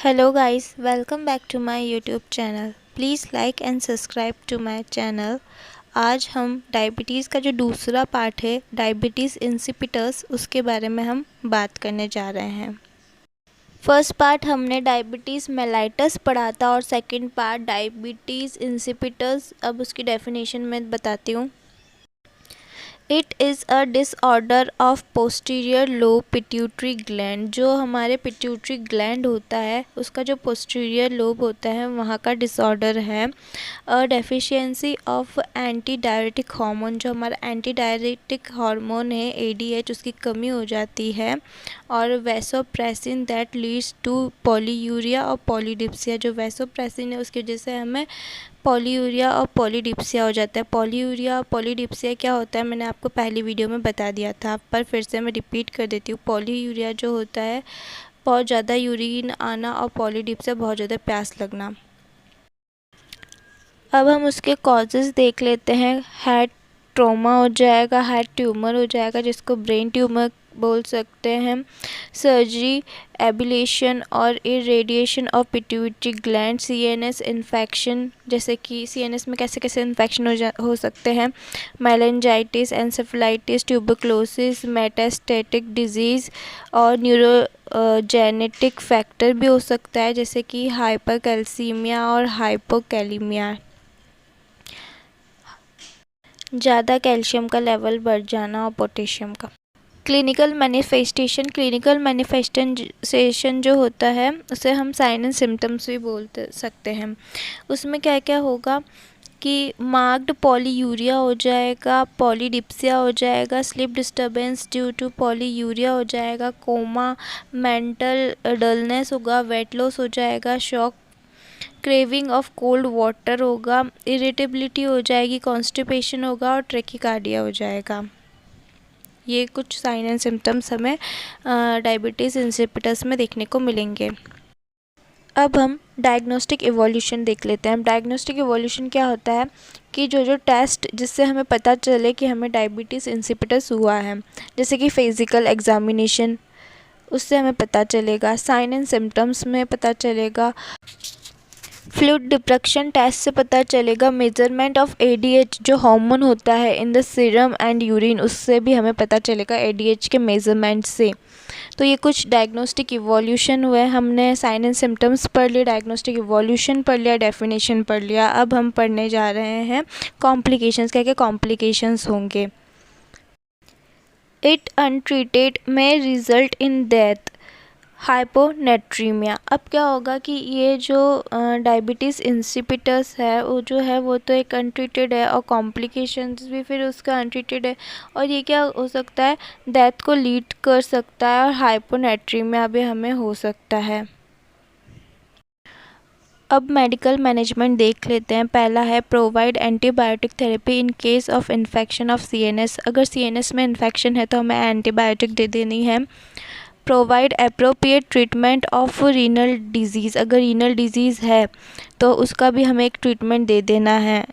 Hello guys, welcome back to my YouTube channel. Please like and subscribe to my channel. आज हम diabetes का जो दूसरा part है डायबिटीज़ इंसिपिटस उसके बारे में हम बात करने जा रहे हैं। फर्स्ट पार्ट हमने डायबिटीज़ मेलाइटस पढ़ा था और सेकंड पार्ट डायबिटीज़ इंसिपिटस। अब उसकी डेफिनेशन मैं बताती हूँ। It is a disorder of posterior lobe pituitary gland. जो हमारे पिट्यूटरी ग्लैंड होता है उसका जो पोस्टीरियर लोब होता है वहाँ का डिसऑर्डर है। A deficiency of anti diuretic hormone, जो हमारा एंटी डायरेटिक हार्मोन है ADH, उसकी कमी हो जाती है। और vasopressin that leads to polyuria और पॉलीडिप्सिया। जो वैसोप्रेसिन है उसकी वजह से हमें पॉलीयूरिया और पॉलीडिप्सिया हो जाता है। पॉलीयूरिया और पॉलीडिप्सिया क्या होता है मैंने आपको पहली वीडियो में बता दिया था, पर फिर से मैं रिपीट कर देती हूँ। पॉलीयूरिया जो होता है बहुत ज़्यादा यूरिन आना और पॉलीडिप्सिया बहुत ज़्यादा प्यास लगना। अब हम उसके कॉजेज़ देख लेते हैं। हेड ट्रॉमा हो जाएगा, हेड ट्यूमर हो जाएगा जिसको ब्रेन ट्यूमर बोल सकते हैं। सर्जरी, एबिलेशन और irradiation of pituitary gland. CNS infection, जैसे कि CNS में कैसे कैसे इन्फेक्शन हो सकते हैं। मेलेंजाइटिस, एंसेफेलाइटिस, ट्यूबरक्लोसिस, मेटास्टेटिक डिजीज़ और न्यूरोजेनेटिक फैक्टर भी हो सकता है जैसे कि हाइपरकैल्सीमिया और हाइपोकैलीमिया। ज़्यादा कैल्शियम का लेवल बढ़ जाना और पोटेशियम का। क्लिनिकल मैनिफेस्टेशन जो होता है उसे हम साइन एंड सिम्टम्स भी बोल सकते हैं। उसमें क्या क्या होगा कि मार्क्ड पॉलीयूरिया हो जाएगा, पॉलीडिप्सिया हो जाएगा, sleep disturbance due to polyuria हो जाएगा, कोमा, मेंटल डलनेस होगा, वेट लॉस हो जाएगा, shock, craving of cold water होगा, इरिटेबिलिटी हो जाएगी, कॉन्स्टिपेशन होगा और ट्रेकिकार्डिया हो जाएगा। ये कुछ साइन एंड सिम्टम्स हमें डायबिटीज़ इंसिपिटस में देखने को मिलेंगे। अब हम डायग्नोस्टिक इवोल्यूशन देख लेते हैं। डायग्नोस्टिक इवोल्यूशन क्या होता है कि जो टेस्ट जिससे हमें पता चले कि हमें डायबिटीज़ इंसिपिटस हुआ है, जैसे कि फिजिकल एग्जामिनेशन, उससे हमें पता चलेगा। साइन एंड सिम्टम्स में पता चलेगा। फ्लूइड डिफ्रैक्शन टेस्ट से पता चलेगा। मेजरमेंट ऑफ ADH जो हार्मोन होता है in the serum and urine, उससे भी हमें पता चलेगा ADH के मेजरमेंट से। तो ये कुछ डायग्नोस्टिक इवोल्यूशन हुए। हमने साइन एंड सिम्टम्स पढ़ लिए, डायग्नोस्टिक इवोल्यूशन पढ़ लिया, डेफिनेशन पढ़ लिया। अब हम पढ़ने जा रहे हैं कॉम्प्लिकेशंस। क्या क्या कॉम्प्लिकेशंस होंगे। इट अनट्रीटेड में रिजल्ट इन डेथ, हाइपोनेट्रीमिया। अब क्या होगा कि ये जो डायबिटीज़ इंसिपिटस है वो तो एक अनट्रीटेड है और कॉम्प्लिकेशंस भी फिर उसका अनट्रीटेड है, और ये क्या हो सकता है, डेथ को लीड कर सकता है और हाइपोनेट्रीमिया भी हमें हो सकता है। अब मेडिकल मैनेजमेंट देख लेते हैं। पहला है provide antibiotic therapy in case of infection of CNS। अगर CNS में इन्फेक्शन है तो हमें एंटीबायोटिक दे देनी है। Provide appropriate treatment of renal disease. अगर रीनल डिजीज़ है तो उसका भी हमें एक ट्रीटमेंट दे देना है।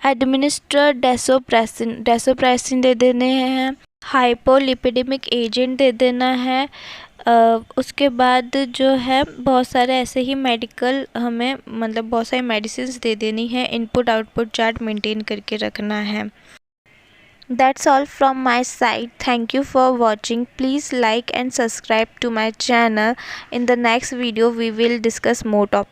एडमिनिस्टर डेसोप्रेसिन दे देने हैं। हाइपोलिपिडेमिक एजेंट दे देना है। उसके बाद जो है बहुत सारे ऐसे ही मेडिकल हमें बहुत सारी मेडिसिन दे देनी है। इनपुट आउटपुट चार्ट मेंटेन करके रखना है। That's all from my side. Thank you for watching. Please like and subscribe to my channel. In the next video we will discuss more topics.